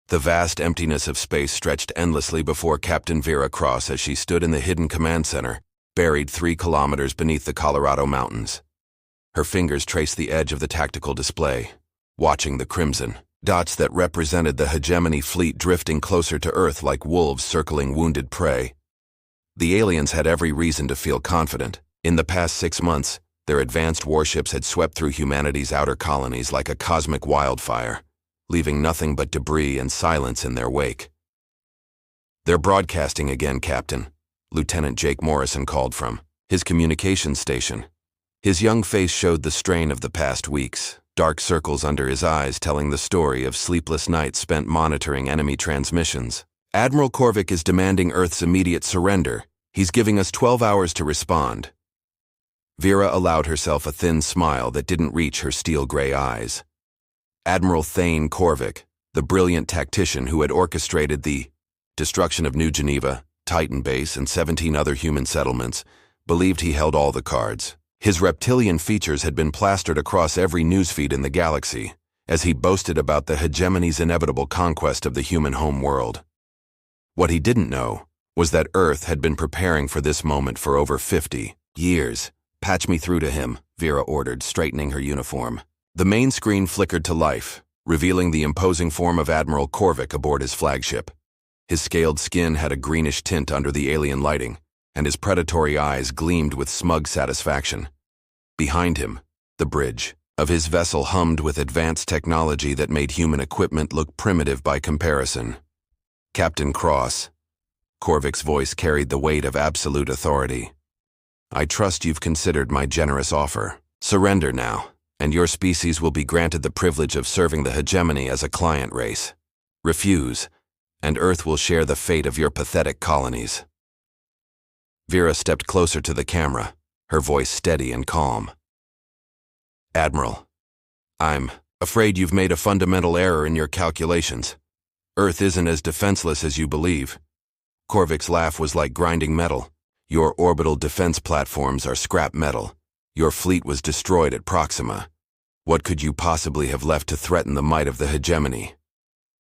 The vast emptiness of space stretched endlessly before Captain Vera Cross as she stood in the hidden command center, buried 3 kilometers beneath the Colorado mountains. Her fingers traced the edge of the tactical display, watching the crimson dots that represented the hegemony fleet drifting closer to Earth like wolves circling wounded prey. The aliens had every reason to feel confident. In the past 6 months, their advanced warships had swept through humanity's outer colonies like a cosmic wildfire, leaving nothing but debris and silence in their wake. "They're broadcasting again, Captain," Lieutenant Jake Morrison called from his communications station. His young face showed the strain of the past weeks, dark circles under his eyes telling the story of sleepless nights spent monitoring enemy transmissions. "Admiral Korvik is demanding Earth's immediate surrender. He's giving us 12 hours to respond." Vera allowed herself a thin smile that didn't reach her steel-gray eyes. Admiral Thane Korvik, the brilliant tactician who had orchestrated the destruction of New Geneva, Titan Base, and 17 other human settlements, believed he held all the cards. His reptilian features had been plastered across every newsfeed in the galaxy, as he boasted about the hegemony's inevitable conquest of the human home world. What he didn't know was that Earth had been preparing for this moment for over 50 years. "Patch me through to him," Vera ordered, straightening her uniform. The main screen flickered to life, revealing the imposing form of Admiral Korvik aboard his flagship. His scaled skin had a greenish tint under the alien lighting, and his predatory eyes gleamed with smug satisfaction. Behind him, the bridge of his vessel hummed with advanced technology that made human equipment look primitive by comparison. "Captain Cross," Korvik's voice carried the weight of absolute authority. "I trust you've considered my generous offer. Surrender now, and your species will be granted the privilege of serving the hegemony as a client race. Refuse, and Earth will share the fate of your pathetic colonies." Vera stepped closer to the camera, her voice steady and calm. "Admiral, I'm afraid you've made a fundamental error in your calculations. Earth isn't as defenseless as you believe." Korvik's laugh was like grinding metal. "Your orbital defense platforms are scrap metal. Your fleet was destroyed at Proxima. What could you possibly have left to threaten the might of the hegemony?"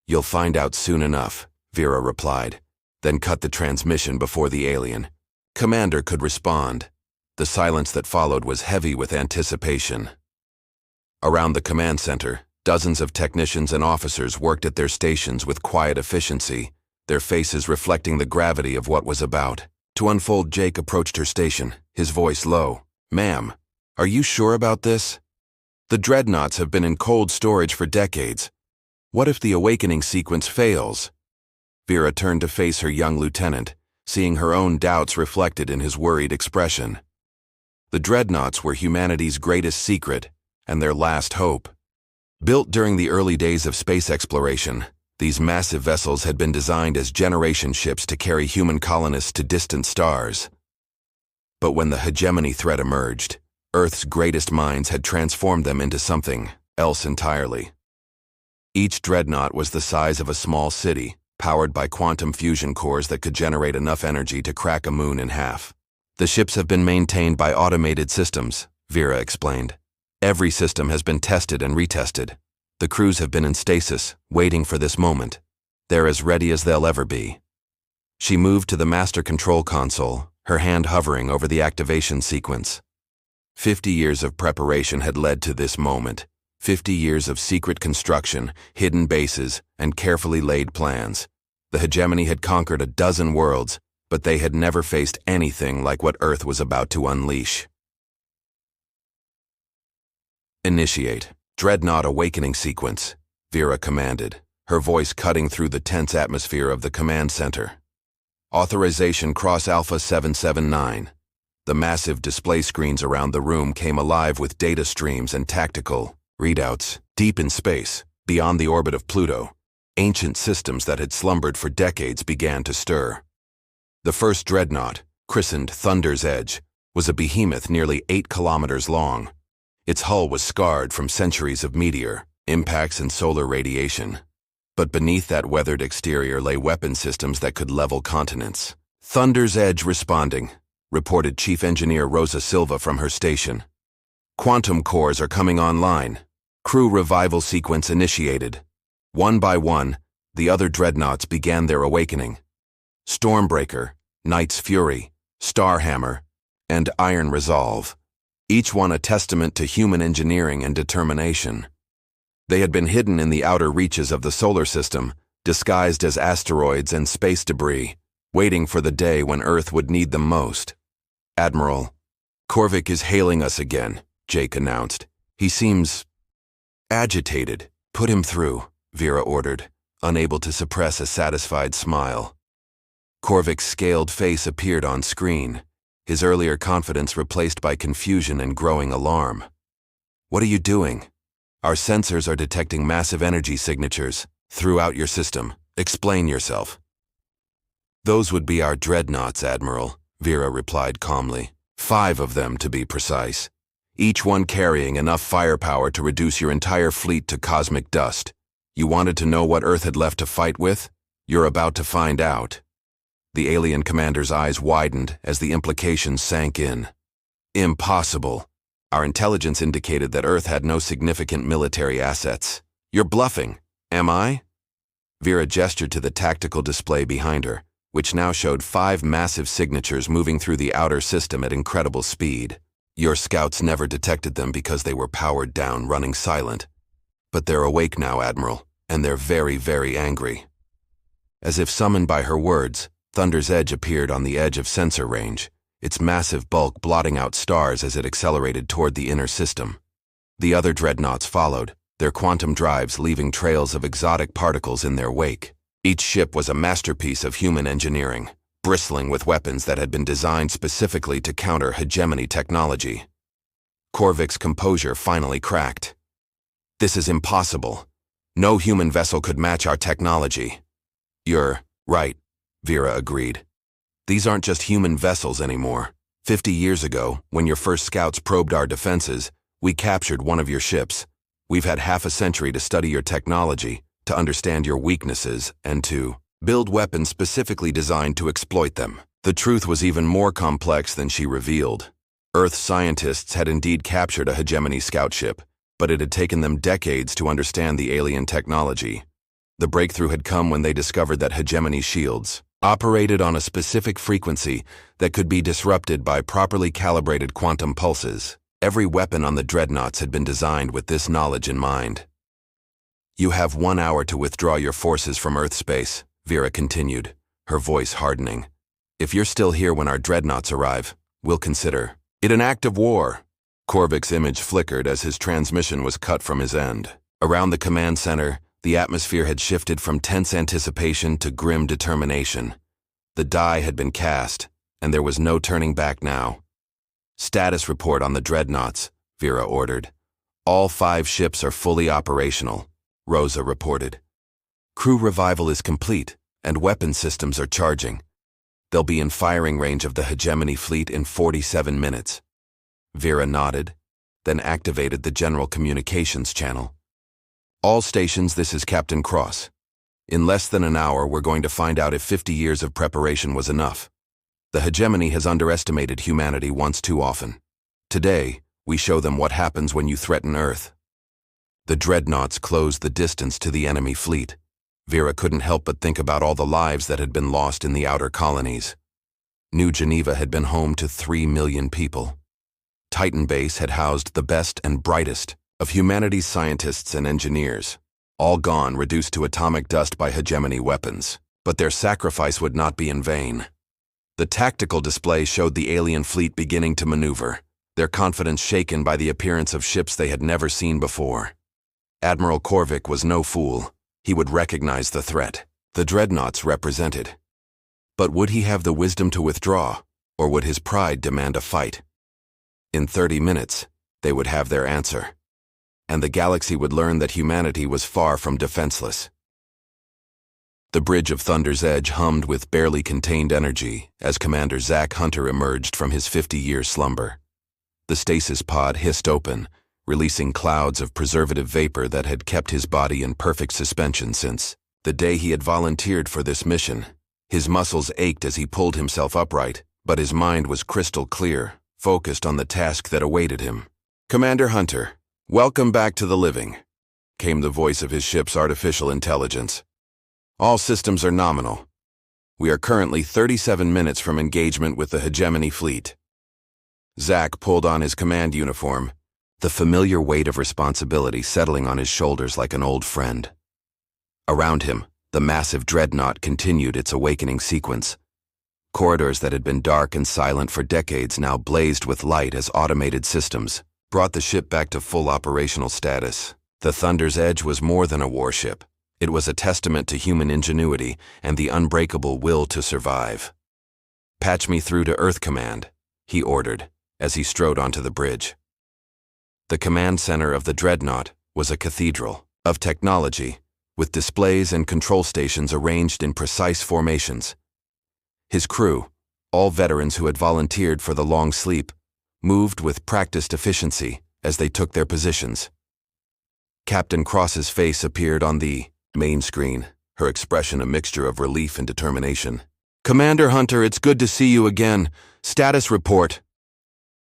"You'll find out soon enough," Vera replied, then cut the transmission before the alien commander could respond. The silence that followed was heavy with anticipation. Around the command center, dozens of technicians and officers worked at their stations with quiet efficiency, their faces reflecting the gravity of what was about to unfold. Jake approached her station, his voice low. "Ma'am, are you sure about this? The Dreadnoughts have been in cold storage for decades. What if the awakening sequence fails?" Vera turned to face her young lieutenant, seeing her own doubts reflected in his worried expression. The Dreadnoughts were humanity's greatest secret and their last hope. Built during the early days of space exploration, these massive vessels had been designed as generation ships to carry human colonists to distant stars. But when the hegemony threat emerged, Earth's greatest minds had transformed them into something else entirely. Each dreadnought was the size of a small city, powered by quantum fusion cores that could generate enough energy to crack a moon in half. "The ships have been maintained by automated systems," Vera explained. "Every system has been tested and retested. The crews have been in stasis, waiting for this moment. They're as ready as they'll ever be." She moved to the master control console, her hand hovering over the activation sequence. 50 years of preparation had led to this moment. 50 years of secret construction, hidden bases, and carefully laid plans. The hegemony had conquered a dozen worlds, but they had never faced anything like what Earth was about to unleash. "Initiate Dreadnought Awakening Sequence," Vera commanded, her voice cutting through the tense atmosphere of the command center. "Authorization Cross Alpha 779. The massive display screens around the room came alive with data streams and tactical readouts. Deep in space, beyond the orbit of Pluto, ancient systems that had slumbered for decades began to stir. The first dreadnought, christened Thunder's Edge, was a behemoth nearly 8 kilometers long. Its hull was scarred from centuries of meteor impacts and solar radiation. But beneath that weathered exterior lay weapon systems that could level continents. "Thunder's Edge responding," reported Chief Engineer Rosa Silva from her station. "Quantum cores are coming online. Crew revival sequence initiated." One by one, the other dreadnoughts began their awakening. Stormbreaker, Knight's Fury, Starhammer, and Iron Resolve, each one a testament to human engineering and determination. They had been hidden in the outer reaches of the solar system, disguised as asteroids and space debris, waiting for the day when Earth would need them most. "Admiral, Korvik is hailing us again," Jake announced. "He seems agitated." "Put him through," Vera ordered, unable to suppress a satisfied smile. Korvik's scaled face appeared on screen, his earlier confidence replaced by confusion and growing alarm. "What are you doing?" "Our sensors are detecting massive energy signatures throughout your system. Explain yourself." "Those would be our dreadnoughts, Admiral," Vera replied calmly. 5 of them, to be precise. Each one carrying enough firepower to reduce your entire fleet to cosmic dust. You wanted to know what Earth had left to fight with? You're about to find out. The alien commander's eyes widened as the implications sank in. "Impossible. Our intelligence indicated that Earth had no significant military assets." "You're bluffing, am I?" Vera gestured to the tactical display behind her, which now showed 5 massive signatures moving through the outer system at incredible speed. "Your scouts never detected them because they were powered down, running silent. But they're awake now, Admiral, and they're very, very angry." As if summoned by her words, Thunder's Edge appeared on the edge of sensor range, its massive bulk blotting out stars as it accelerated toward the inner system. The other dreadnoughts followed, their quantum drives leaving trails of exotic particles in their wake. Each ship was a masterpiece of human engineering, bristling with weapons that had been designed specifically to counter hegemony technology. Korvik's composure finally cracked. "This is impossible. No human vessel could match our technology." "You're right," Vera agreed. "These aren't just human vessels anymore. 50 years ago, when your first scouts probed our defenses, we captured one of your ships. We've had half a century to study your technology, to understand your weaknesses, and to build weapons specifically designed to exploit them." The truth was even more complex than she revealed. Earth scientists had indeed captured a hegemony scout ship, but it had taken them decades to understand the alien technology. The breakthrough had come when they discovered that hegemony shields operated on a specific frequency that could be disrupted by properly calibrated quantum pulses. Every weapon on the dreadnoughts had been designed with this knowledge in mind. "You have 1 hour to withdraw your forces from Earth space," Vera continued, her voice hardening. "If you're still here when our dreadnoughts arrive, we'll consider it an act of war." Korvik's image flickered as his transmission was cut from his end. Around the command center, the atmosphere had shifted from tense anticipation to grim determination. The die had been cast, and there was no turning back now. "Status report on the dreadnoughts," Vera ordered. "All 5 ships are fully operational," Rosa reported. "Crew revival is complete, and weapon systems are charging. They'll be in firing range of the hegemony fleet in 47 minutes. Vera nodded, then activated the general communications channel. "All stations, this is Captain Cross. In less than an hour, we're going to find out if 50 years of preparation was enough. The hegemony has underestimated humanity once too often. Today, we show them what happens when you threaten Earth." The dreadnoughts closed the distance to the enemy fleet. Vera couldn't help but think about all the lives that had been lost in the outer colonies. New Geneva had been home to 3 million people. Titan Base had housed the best and brightest of humanity's scientists and engineers, all gone, reduced to atomic dust by hegemony weapons. But their sacrifice would not be in vain. The tactical display showed the alien fleet beginning to maneuver, their confidence shaken by the appearance of ships they had never seen before. Admiral Korvik was no fool. He would recognize the threat. The dreadnoughts represented. But would he have the wisdom to withdraw, or would his pride demand a fight? In 30 minutes, they would have their answer, and the galaxy would learn that humanity was far from defenseless. The bridge of Thunder's Edge hummed with barely contained energy as Commander Zach Hunter emerged from his 50-year slumber. The stasis pod hissed open, releasing clouds of preservative vapor that had kept his body in perfect suspension since the day he had volunteered for this mission. His muscles ached as he pulled himself upright, but his mind was crystal clear, focused on the task that awaited him. "Commander Hunter, welcome back to the living," came the voice of his ship's artificial intelligence. All systems are nominal. We are currently 37 minutes from engagement with the Hegemony Fleet. Zack pulled on his command uniform, the familiar weight of responsibility settling on his shoulders like an old friend. Around him, the massive Dreadnought continued its awakening sequence. Corridors that had been dark and silent for decades now blazed with light as automated systems brought the ship back to full operational status. The Thunder's Edge was more than a warship. It was a testament to human ingenuity and the unbreakable will to survive. "Patch me through to Earth Command," he ordered as he strode onto the bridge. The command center of the Dreadnought was a cathedral of technology, with displays and control stations arranged in precise formations. His crew, all veterans who had volunteered for the long sleep, moved with practiced efficiency as they took their positions. Captain Cross's face appeared on the main screen, her expression a mixture of relief and determination. "Commander Hunter, it's good to see you again. Status report."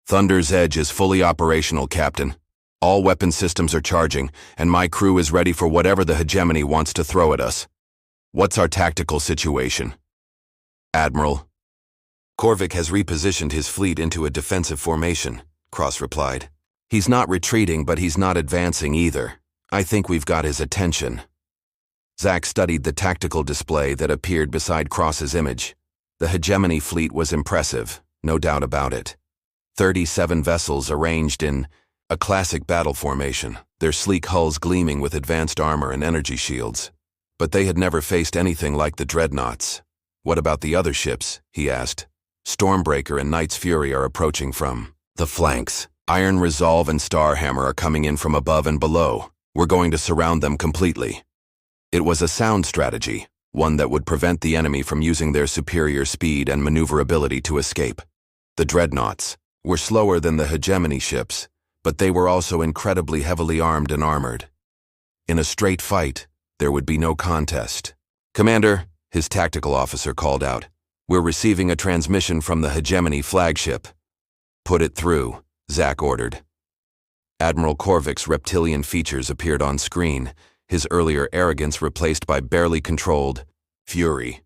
"Thunder's Edge is fully operational, Captain. All weapon systems are charging, and my crew is ready for whatever the Hegemony wants to throw at us. What's our tactical situation?" "Admiral, Korvik has repositioned his fleet into a defensive formation," Cross replied. "He's not retreating, but he's not advancing either. I think we've got his attention." Zack studied the tactical display that appeared beside Cross's image. The Hegemony fleet was impressive, no doubt about it. 37 vessels arranged in a classic battle formation, their sleek hulls gleaming with advanced armor and energy shields. But they had never faced anything like the Dreadnoughts. "What about the other ships?" he asked. "Stormbreaker and Knight's Fury are approaching from the flanks. Iron Resolve and Starhammer are coming in from above and below. We're going to surround them completely." It was a sound strategy, one that would prevent the enemy from using their superior speed and maneuverability to escape. The Dreadnoughts were slower than the Hegemony ships, but they were also incredibly heavily armed and armored. In a straight fight, there would be no contest. "Commander," his tactical officer called out, "we're receiving a transmission from the Hegemony flagship." "Put it through," Zack ordered. Admiral Korvik's reptilian features appeared on screen, his earlier arrogance replaced by barely controlled fury.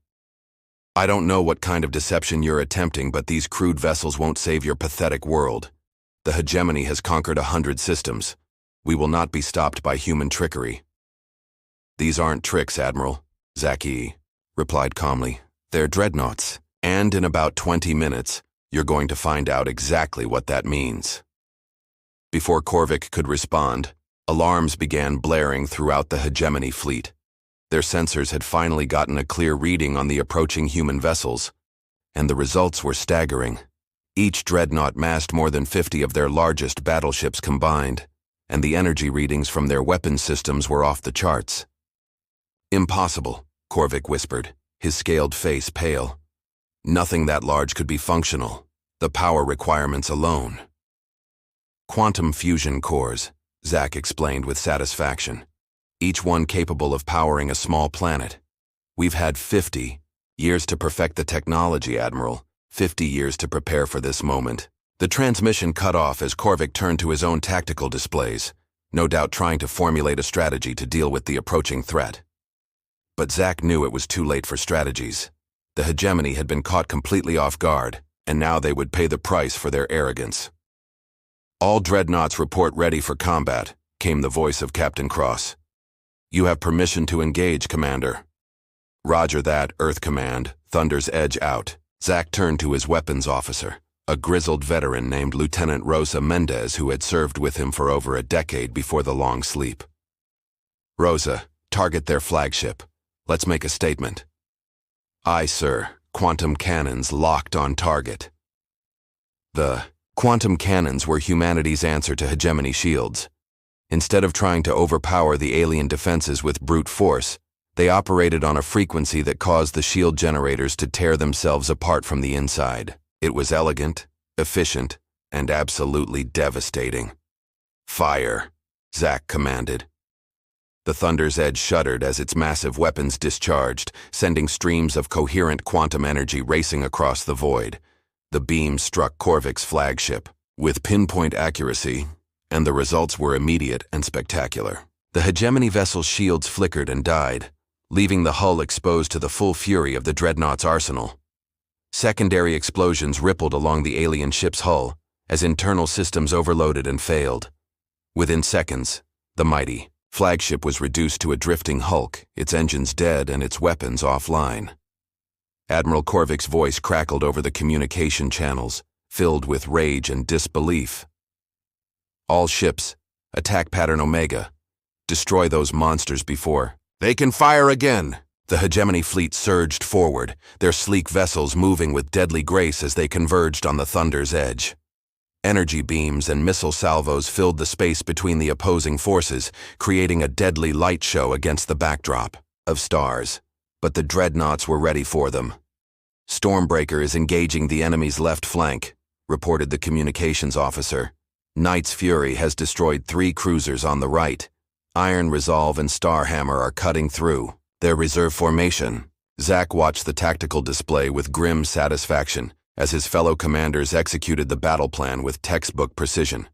"I don't know what kind of deception you're attempting, but these crude vessels won't save your pathetic world. The Hegemony has conquered 100 systems. We will not be stopped by human trickery." "These aren't tricks, Admiral," Zack replied calmly. "They're Dreadnoughts, and in about 20 minutes, you're going to find out exactly what that means." Before Korvik could respond, alarms began blaring throughout the Hegemony fleet. Their sensors had finally gotten a clear reading on the approaching human vessels, and the results were staggering. Each Dreadnought massed more than 50 of their largest battleships combined, and the energy readings from their weapon systems were off the charts. "Impossible," Korvik whispered, his scaled face pale. "Nothing that large could be functional. The power requirements alone." "Quantum fusion cores," Zack explained with satisfaction. "Each one capable of powering a small planet. We've had 50 years to perfect the technology, Admiral. 50 years to prepare for this moment." The transmission cut off as Korvik turned to his own tactical displays, no doubt trying to formulate a strategy to deal with the approaching threat. But Zack knew it was too late for strategies. The Hegemony had been caught completely off guard, and now they would pay the price for their arrogance. "All Dreadnoughts report ready for combat," came the voice of Captain Cross. "You have permission to engage, Commander." "Roger that, Earth Command. Thunder's Edge out." Zack turned to his weapons officer, a grizzled veteran named Lieutenant Rosa Mendez who had served with him for over a decade before the long sleep. "Rosa, target their flagship. Let's make a statement." "Aye, sir. Quantum cannons locked on target." The quantum cannons were humanity's answer to Hegemony shields. Instead of trying to overpower the alien defenses with brute force, they operated on a frequency that caused the shield generators to tear themselves apart from the inside. It was elegant, efficient, and absolutely devastating. "Fire," Zack commanded. The Thunder's Edge shuddered as its massive weapons discharged, sending streams of coherent quantum energy racing across the void. The beam struck Korvik's flagship with pinpoint accuracy, and the results were immediate and spectacular. The Hegemony vessel's shields flickered and died, leaving the hull exposed to the full fury of the Dreadnoughts' arsenal. Secondary explosions rippled along the alien ship's hull as internal systems overloaded and failed. Within seconds, the mighty flagship was reduced to a drifting hulk, its engines dead and its weapons offline. Admiral Korvik's voice crackled over the communication channels, filled with rage and disbelief. All ships, attack pattern Omega. Destroy those monsters before they can fire again. The hegemony fleet surged forward, their sleek vessels moving with deadly grace as they converged on the Thunder's edge. Energy beams and missile salvos filled the space between the opposing forces, creating a deadly light show against the backdrop of stars. But the Dreadnoughts were ready for them. Stormbreaker is engaging the enemy's left flank, reported the communications officer. Knight's Fury has destroyed 3 cruisers on the right. Iron Resolve and Starhammer are cutting through their reserve formation. Zack watched the tactical display with grim satisfaction as his fellow commanders executed the battle plan with textbook precision.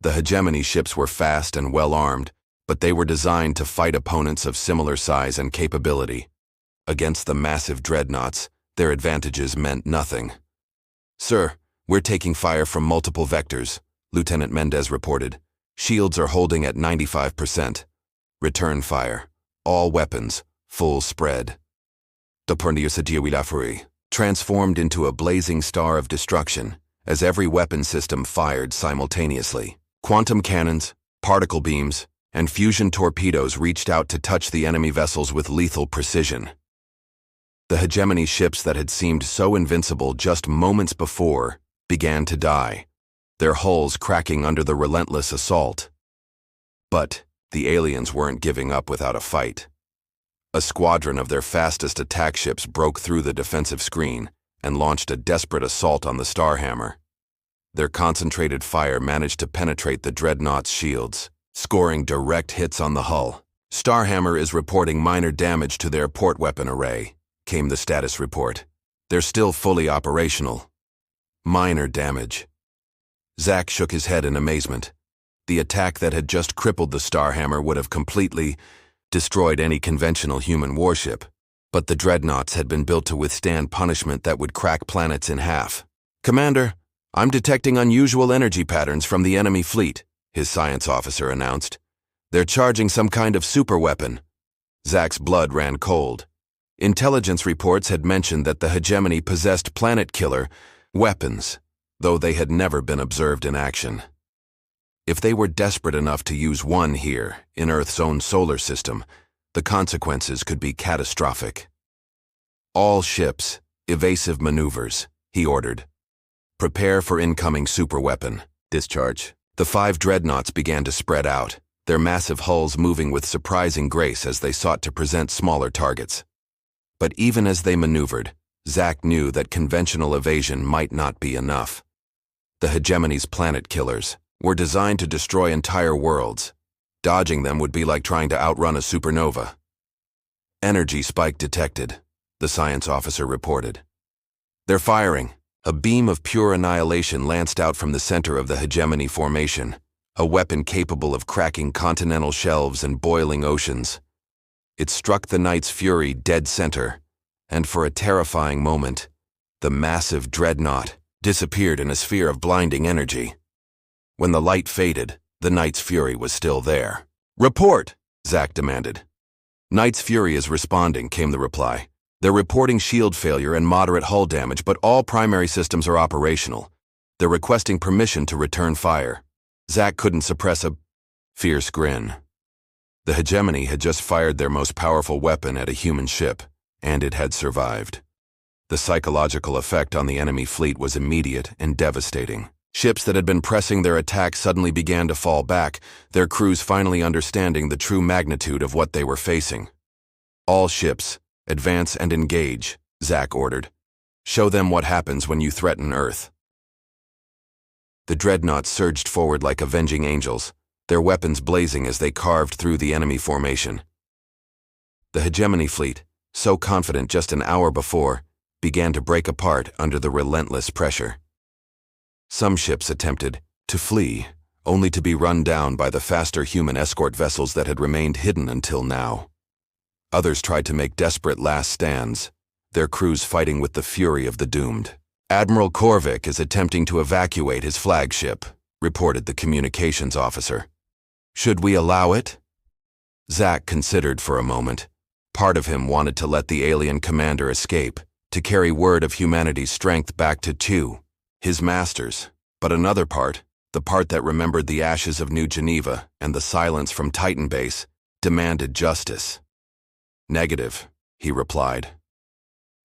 The hegemony ships were fast and well-armed, but they were designed to fight opponents of similar size and capability. Against the massive Dreadnoughts, their advantages meant nothing. "Sir, we're taking fire from multiple vectors," Lieutenant Mendez reported. "Shields are holding at 95%. Return fire. All weapons, full spread." Transformed into a blazing star of destruction as every weapon system fired simultaneously. Quantum cannons, particle beams, and fusion torpedoes reached out to touch the enemy vessels with lethal precision. The hegemony ships that had seemed so invincible just moments before began to die, their hulls cracking under the relentless assault. But the aliens weren't giving up without a fight. A squadron of their fastest attack ships broke through the defensive screen and launched a desperate assault on the Starhammer. Their concentrated fire managed to penetrate the Dreadnought's shields, scoring direct hits on the hull. "Starhammer is reporting minor damage to their port weapon array," came the status report. "They're still fully operational." Minor damage. Zack shook his head in amazement. The attack that had just crippled the Starhammer would have completely destroyed any conventional human warship, but the Dreadnoughts had been built to withstand punishment that would crack planets in half. "Commander, I'm detecting unusual energy patterns from the enemy fleet," his science officer announced. "They're charging some kind of superweapon." Zack's blood ran cold. Intelligence reports had mentioned that the hegemony possessed planet-killer weapons, though they had never been observed in action. If they were desperate enough to use one here, in Earth's own solar system, the consequences could be catastrophic. "All ships, evasive maneuvers," he ordered. "Prepare for incoming superweapon discharge." The 5 Dreadnoughts began to spread out, their massive hulls moving with surprising grace as they sought to present smaller targets. But even as they maneuvered, Zack knew that conventional evasion might not be enough. The hegemony's planet killers were designed to destroy entire worlds. Dodging them would be like trying to outrun a supernova. "Energy spike detected," the science officer reported. "They're firing." A beam of pure annihilation lanced out from the center of the hegemony formation, a weapon capable of cracking continental shelves and boiling oceans. It struck the Knight's Fury dead center, and for a terrifying moment, the massive Dreadnought disappeared in a sphere of blinding energy. When the light faded, the Knight's Fury was still there. "Report!" Zack demanded. "Knight's Fury is responding," came the reply. "They're reporting shield failure and moderate hull damage, but all primary systems are operational. They're requesting permission to return fire." Zack couldn't suppress a fierce grin. The hegemony had just fired their most powerful weapon at a human ship, and it had survived. The psychological effect on the enemy fleet was immediate and devastating. Ships that had been pressing their attack suddenly began to fall back, their crews finally understanding the true magnitude of what they were facing. "All ships, advance and engage," Zack ordered. "Show them what happens when you threaten Earth." The Dreadnoughts surged forward like avenging angels, their weapons blazing as they carved through the enemy formation. The hegemony fleet, so confident just an hour before, began to break apart under the relentless pressure. Some ships attempted to flee, only to be run down by the faster human escort vessels that had remained hidden until now. Others tried to make desperate last stands, their crews fighting with the fury of the doomed. Admiral Korvik is attempting to evacuate his flagship, reported the communications officer. Should we allow it? Zack considered for a moment. Part of him wanted to let the alien commander escape, to carry word of humanity's strength back to Chu, his masters. But another part, the part that remembered the ashes of New Geneva and the silence from Titan Base, demanded justice. Negative, he replied.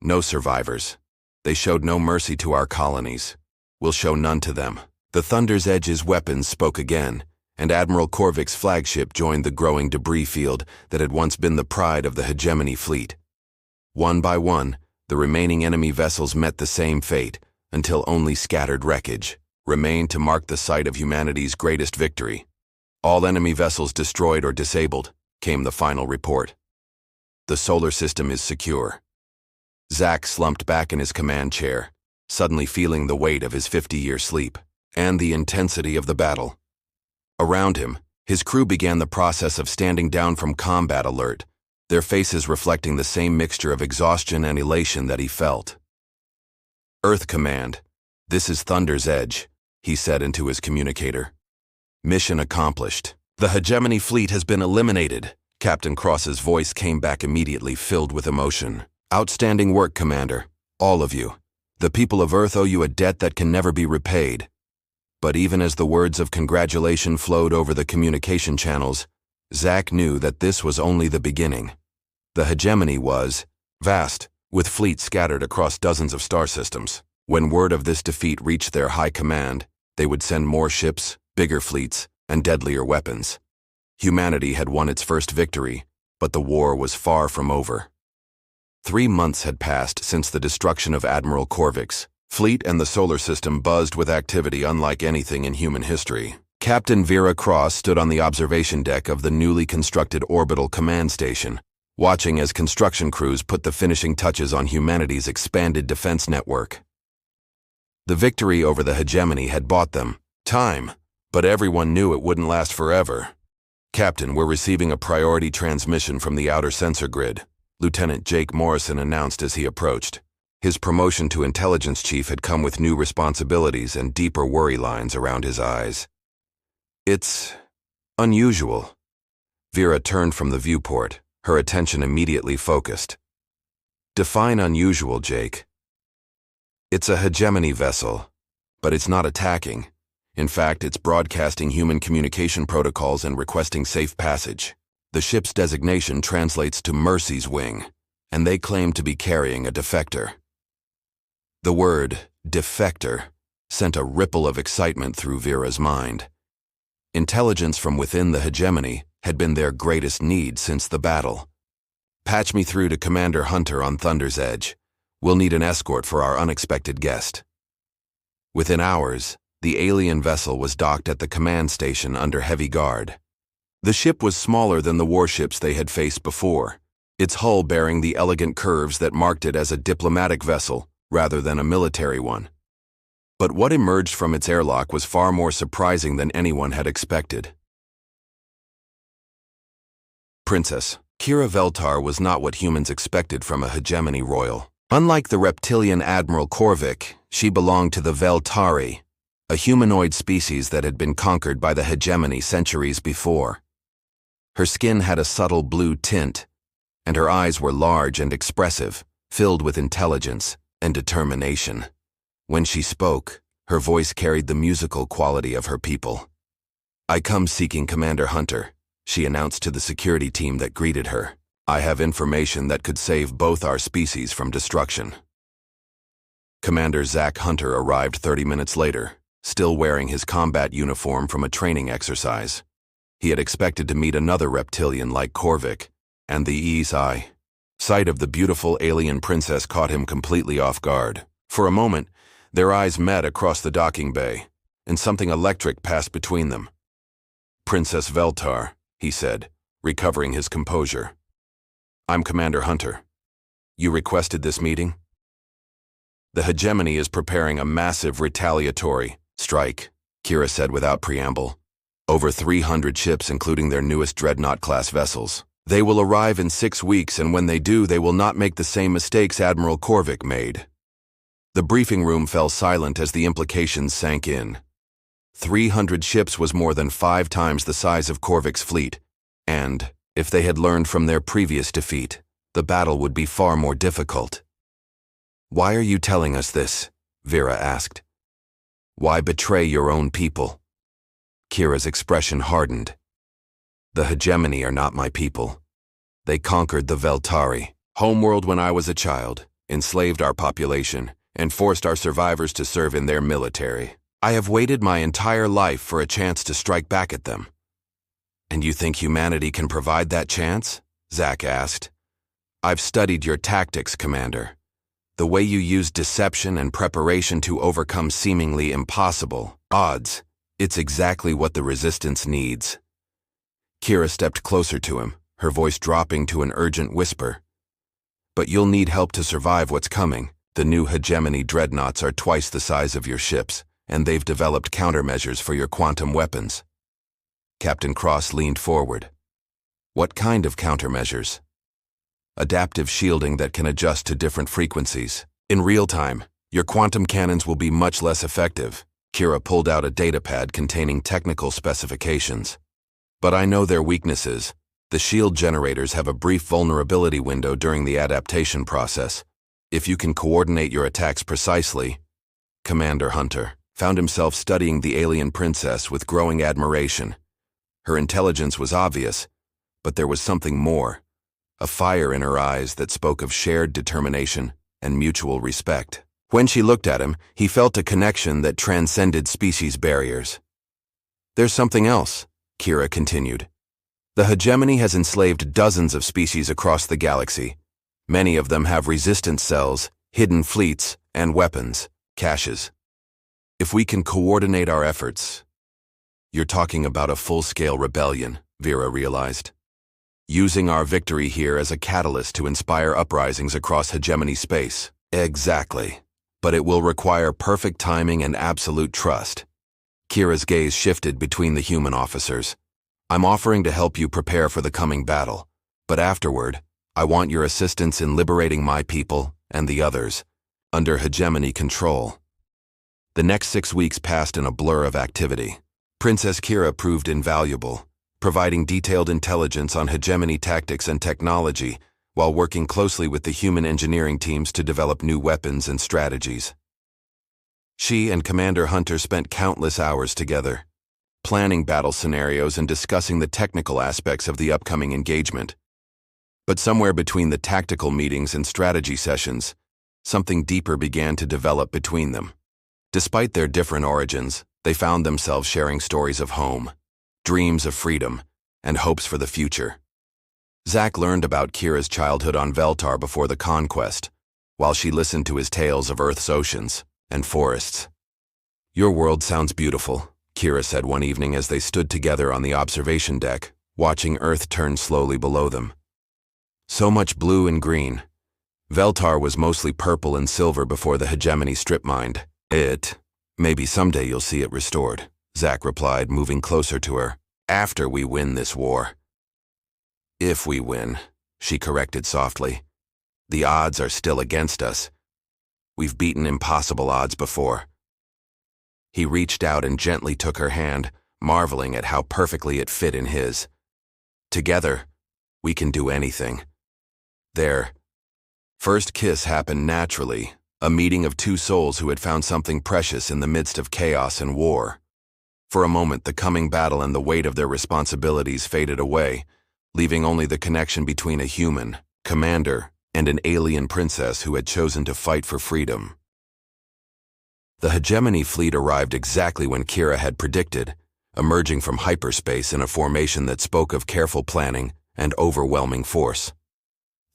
No survivors. They showed no mercy to our colonies. We'll show none to them. The Thunder's Edge's weapons spoke again, and Admiral Korvik's flagship joined the growing debris field that had once been the pride of the Hegemony Fleet. One by one, the remaining enemy vessels met the same fate, until only scattered wreckage remained to mark the site of humanity's greatest victory. All enemy vessels destroyed or disabled, came the final report. The solar system is secure. Zack slumped back in his command chair, suddenly feeling the weight of his 50-year sleep and the intensity of the battle. Around him, his crew began the process of standing down from combat alert, their faces reflecting the same mixture of exhaustion and elation that he felt. Earth Command, this is Thunder's Edge, he said into his communicator. Mission accomplished. The Hegemony Fleet has been eliminated. Captain Cross's voice came back immediately, filled with emotion. Outstanding work, Commander. All of you. The people of Earth owe you a debt that can never be repaid. But even as the words of congratulation flowed over the communication channels, Zack knew that this was only the beginning. The hegemony was vast, with fleets scattered across dozens of star systems. When word of this defeat reached their high command, they would send more ships, bigger fleets, and deadlier weapons. Humanity had won its first victory, but the war was far from over. 3 months had passed since the destruction of Admiral Korvik's fleet, and the solar system buzzed with activity unlike anything in human history. Captain Vera Cross stood on the observation deck of the newly constructed orbital command station, watching as construction crews put the finishing touches on humanity's expanded defense network. The victory over the hegemony had bought them time, but everyone knew it wouldn't last forever. Captain, we're receiving a priority transmission from the outer sensor grid, Lieutenant Jake Morrison announced as he approached. His promotion to intelligence chief had come with new responsibilities and deeper worry lines around his eyes. It's unusual. Vera turned from the viewport, her attention immediately focused. Define unusual, Jake. It's a hegemony vessel, but it's not attacking. In fact, it's broadcasting human communication protocols and requesting safe passage. The ship's designation translates to Mercy's Wing, and they claim to be carrying a defector. The word, defector, sent a ripple of excitement through Vera's mind. Intelligence from within the hegemony had been their greatest need since the battle. Patch me through to Commander Hunter on Thunder's Edge. We'll need an escort for our unexpected guest. Within hours, the alien vessel was docked at the command station under heavy guard. The ship was smaller than the warships they had faced before, its hull bearing the elegant curves that marked it as a diplomatic vessel rather than a military one. But what emerged from its airlock was far more surprising than anyone had expected. Princess Kira Veltar was not what humans expected from a hegemony royal. Unlike the reptilian Admiral Korvik, she belonged to the Veltari, a humanoid species that had been conquered by the hegemony centuries before. Her skin had a subtle blue tint, and her eyes were large and expressive, filled with intelligence and determination. When she spoke, her voice carried the musical quality of her people. I come seeking Commander Hunter, she announced to the security team that greeted her. I have information that could save both our species from destruction. Commander Zack Hunter arrived 30 minutes later, still wearing his combat uniform from a training exercise. He had expected to meet another reptilian like Korvik, and the sight of the beautiful alien princess caught him completely off guard. For a moment, their eyes met across the docking bay, and something electric passed between them. Princess Veltar, he said, recovering his composure. I'm Commander Hunter. You requested this meeting? The hegemony is preparing a massive retaliatory strike, Kira said without preamble. Over 300 ships, including their newest Dreadnought-class vessels, They will arrive in 6 weeks, and when they do, they will not make the same mistakes Admiral Korvik made. The briefing room fell silent as the implications sank in. 300 ships was more than 5 times the size of Korvik's fleet, and, if they had learned from their previous defeat, the battle would be far more difficult. "Why are you telling us this?" Vera asked. "Why betray your own people?" Kira's expression hardened. "The hegemony are not my people. They conquered the Veltari, homeworld when I was a child, enslaved our population, and forced our survivors to serve in their military. I have waited my entire life for a chance to strike back at them." "And you think humanity can provide that chance?" Zach asked. "I've studied your tactics, Commander. The way you use deception and preparation to overcome seemingly impossible odds. It's exactly what the Resistance needs." Kira stepped closer to him, her voice dropping to an urgent whisper. "But you'll need help to survive what's coming. The new hegemony dreadnoughts are twice the size of your ships, and they've developed countermeasures for your quantum weapons." Captain Cross leaned forward. "What kind of countermeasures?" "Adaptive shielding that can adjust to different frequencies. In real time, your quantum cannons will be much less effective." Kira pulled out a datapad containing technical specifications. "But I know their weaknesses. The shield generators have a brief vulnerability window during the adaptation process. If you can coordinate your attacks precisely..." Commander Hunter found himself studying the alien princess with growing admiration. Her intelligence was obvious, but there was something more, a fire in her eyes that spoke of shared determination and mutual respect. When she looked at him, he felt a connection that transcended species barriers. "There's something else," Kira continued. "The hegemony has enslaved dozens of species across the galaxy. Many of them have resistance cells, hidden fleets, and weapons caches. If we can coordinate our efforts..." "You're talking about a full-scale rebellion," Vera realized. "Using our victory here as a catalyst to inspire uprisings across hegemony space." "Exactly. But it will require perfect timing and absolute trust." Kira's gaze shifted between the human officers. "I'm offering to help you prepare for the coming battle, but afterward, I want your assistance in liberating my people and the others, under hegemony control." The next 6 weeks passed in a blur of activity. Princess Kira proved invaluable, providing detailed intelligence on hegemony tactics and technology, while working closely with the human engineering teams to develop new weapons and strategies. She and Commander Hunter spent countless hours together, planning battle scenarios and discussing the technical aspects of the upcoming engagement. But somewhere between the tactical meetings and strategy sessions, something deeper began to develop between them. Despite their different origins, they found themselves sharing stories of home, dreams of freedom, and hopes for the future. Zach learned about Kira's childhood on Veltar before the conquest, while she listened to his tales of Earth's oceans and forests. "Your world sounds beautiful," Kira said one evening as they stood together on the observation deck, watching Earth turn slowly below them. "So much blue and green. Veltar was mostly purple and silver before the hegemony strip mined it. Maybe someday you'll see it restored," Zach replied, moving closer to her. "After we win this war." "If we win," she corrected softly. "The odds are still against us. We've beaten impossible odds before." He reached out and gently took her hand, marveling at how perfectly it fit in his. "Together, we can do anything." Their first kiss happened naturally, a meeting of two souls who had found something precious in the midst of chaos and war. For a moment, the coming battle and the weight of their responsibilities faded away, leaving only the connection between a human, commander, and an alien princess who had chosen to fight for freedom. The hegemony fleet arrived exactly when Kira had predicted, emerging from hyperspace in a formation that spoke of careful planning and overwhelming force.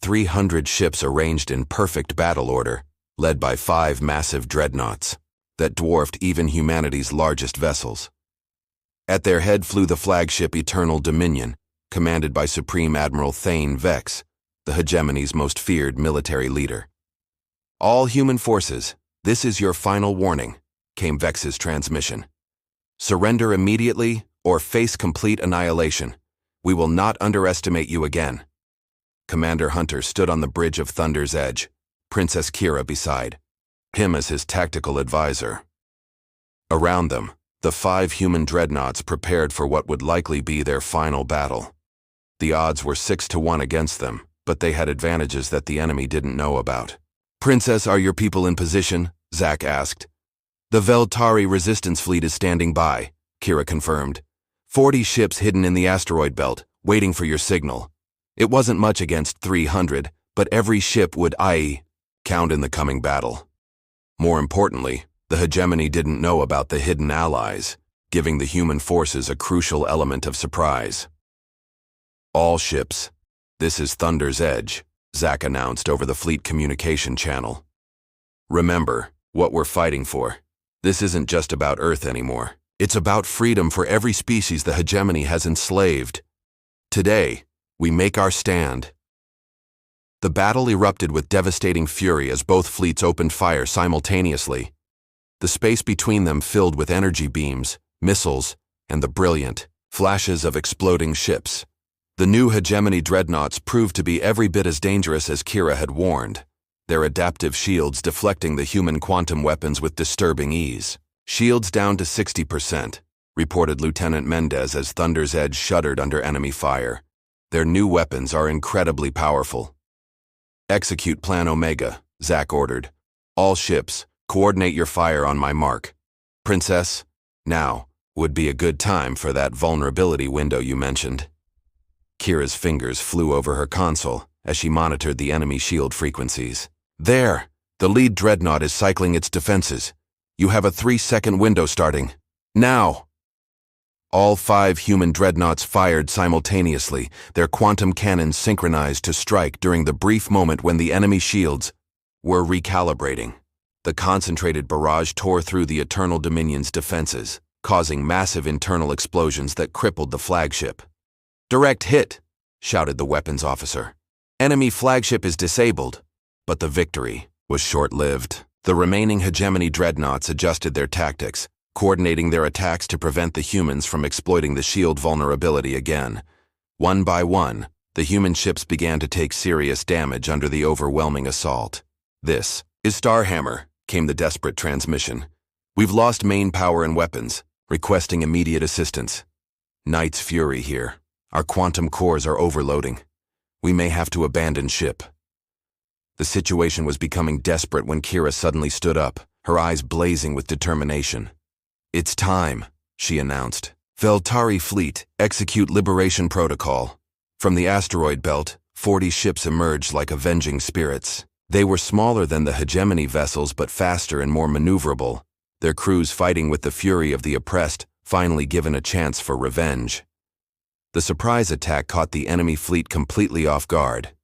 300 ships arranged in perfect battle order, led by 5 massive dreadnoughts that dwarfed even humanity's largest vessels. At their head flew the flagship Eternal Dominion, commanded by Supreme Admiral Thane Vex, the hegemony's most feared military leader. "All human forces, this is your final warning," came Vex's transmission. "Surrender immediately or face complete annihilation. We will not underestimate you again. Commander Hunter stood on the bridge of Thunder's Edge, Princess Kira beside him as his tactical advisor. Around them, the 5 human dreadnoughts prepared for what would likely be their final battle. The odds were 6-1 against them, but they had advantages that the enemy didn't know about. "Princess, are your people in position?" Zack asked. "The Veltari resistance fleet is standing by," Kira confirmed. 40 ships hidden in the asteroid belt, waiting for your signal. It wasn't much against 300, but every ship would count in the coming battle. More importantly, the hegemony didn't know about the hidden allies, giving the human forces a crucial element of surprise. "All ships. This is Thunder's Edge," Zack announced over the fleet communication channel. "Remember what we're fighting for. This isn't just about Earth anymore. It's about freedom for every species the hegemony has enslaved. Today, we make our stand." The battle erupted with devastating fury as both fleets opened fire simultaneously. The space between them filled with energy beams, missiles, and the brilliant flashes of exploding ships. The new hegemony dreadnoughts proved to be every bit as dangerous as Kira had warned, their adaptive shields deflecting the human quantum weapons with disturbing ease. "Shields down to 60%, reported Lieutenant Mendez as Thunder's Edge shuddered under enemy fire. "Their new weapons are incredibly powerful." "Execute Plan Omega," Zack ordered. "All ships, coordinate your fire on my mark. Princess, now would be a good time for that vulnerability window you mentioned." Kira's fingers flew over her console as she monitored the enemy shield frequencies. "There! The lead dreadnought is cycling its defenses. You have a 3-second window starting. Now!" All 5 human dreadnoughts fired simultaneously, their quantum cannons synchronized to strike during the brief moment when the enemy shields were recalibrating. The concentrated barrage tore through the Eternal Dominion's defenses, causing massive internal explosions that crippled the flagship. "Direct hit!" shouted the weapons officer. "Enemy flagship is disabled." But the victory was short-lived. The remaining hegemony dreadnoughts adjusted their tactics, coordinating their attacks to prevent the humans from exploiting the shield vulnerability again. One by one, the human ships began to take serious damage under the overwhelming assault. "This is Starhammer," came the desperate transmission. "We've lost main power and weapons, requesting immediate assistance. Night's fury here. Our quantum cores are overloading. We may have to abandon ship." The situation was becoming desperate when Kira suddenly stood up, her eyes blazing with determination. "It's time," she announced. "Veltari Fleet, execute Liberation Protocol." From the asteroid belt, 40 ships emerged like avenging spirits. They were smaller than the hegemony vessels but faster and more maneuverable, their crews fighting with the fury of the oppressed, finally given a chance for revenge. The surprise attack caught the enemy fleet completely off guard,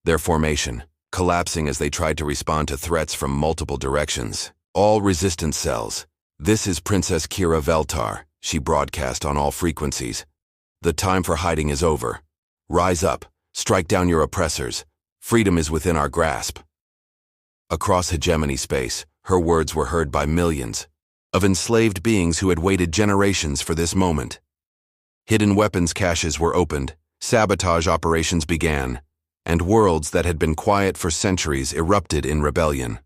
their formation collapsing as they tried to respond to threats from multiple directions. "All resistance cells. This is Princess Kira Veltar," she broadcast on all frequencies. "The time for hiding is over. Rise up, strike down your oppressors. Freedom is within our grasp." Across hegemony space, her words were heard by millions of enslaved beings who had waited generations for this moment. Hidden weapons caches were opened, sabotage operations began, and worlds that had been quiet for centuries erupted in rebellion.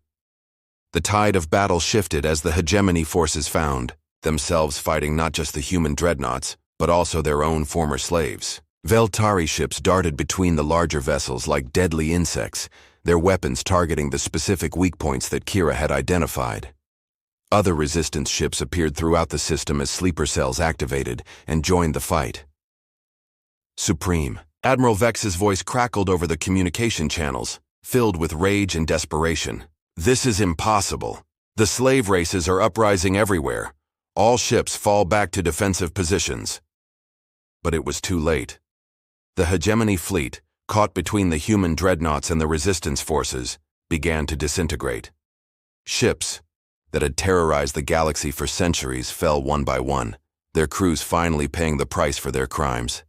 The tide of battle shifted as the hegemony forces found themselves fighting not just the human dreadnoughts, but also their own former slaves. Veltari ships darted between the larger vessels like deadly insects, their weapons targeting the specific weak points that Kira had identified. Other resistance ships appeared throughout the system as sleeper cells activated and joined the fight. "Supreme." Admiral Vex's voice crackled over the communication channels, filled with rage and desperation. "This is impossible. The slave races are uprising everywhere. All ships fall back to defensive positions." But it was too late. The hegemony fleet, caught between the human dreadnoughts and the resistance forces, began to disintegrate. Ships that had terrorized the galaxy for centuries fell one by one, their crews finally paying the price for their crimes.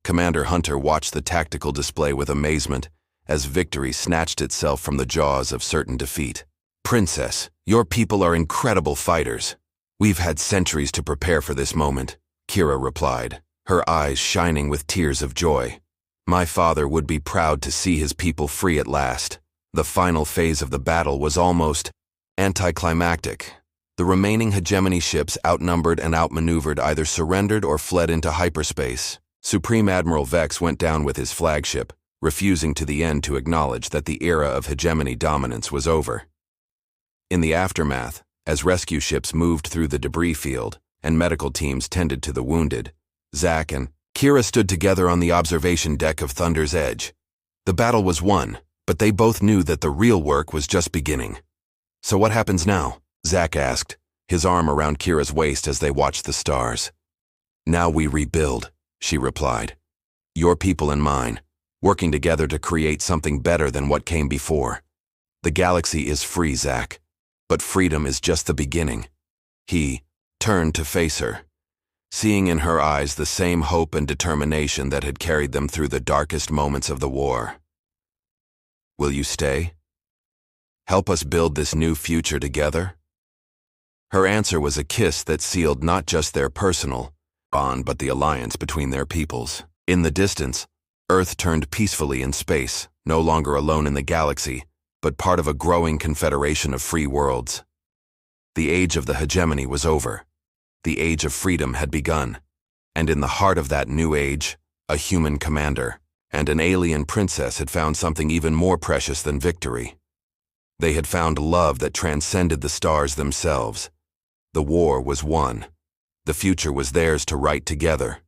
Commander Hunter watched the tactical display with amazement as victory snatched itself from the jaws of certain defeat. "Princess, your people are incredible fighters. We've had centuries to prepare for this moment," Kira replied, her eyes shining with tears of joy. My father would be proud to see his people free at last. The final phase of the battle was almost anticlimactic. The remaining hegemony ships, outnumbered and outmaneuvered, either surrendered or fled into hyperspace. Supreme Admiral Vex went down with his flagship, refusing to the end to acknowledge that the era of hegemony dominance was over. In the aftermath, as rescue ships moved through the debris field and medical teams tended to the wounded, Zack and Kira stood together on the observation deck of Thunder's Edge. The battle was won, but they both knew that the real work was just beginning. "So what happens now?" Zack asked, his arm around Kira's waist as they watched the stars. "Now we rebuild," she replied. "Your people and mine, working together to create something better than what came before. The galaxy is free, Zack, but freedom is just the beginning." He turned to face her, seeing in her eyes the same hope and determination that had carried them through the darkest moments of the war. "Will you stay? Help us build this new future together?" Her answer was a kiss that sealed not just their personal bond but the alliance between their peoples. In the distance, Earth turned peacefully in space, no longer alone in the galaxy, but part of a growing confederation of free worlds. The age of the hegemony was over. The age of freedom had begun, and in the heart of that new age, a human commander and an alien princess had found something even more precious than victory. They had found love that transcended the stars themselves. The war was won. The future was theirs to write together.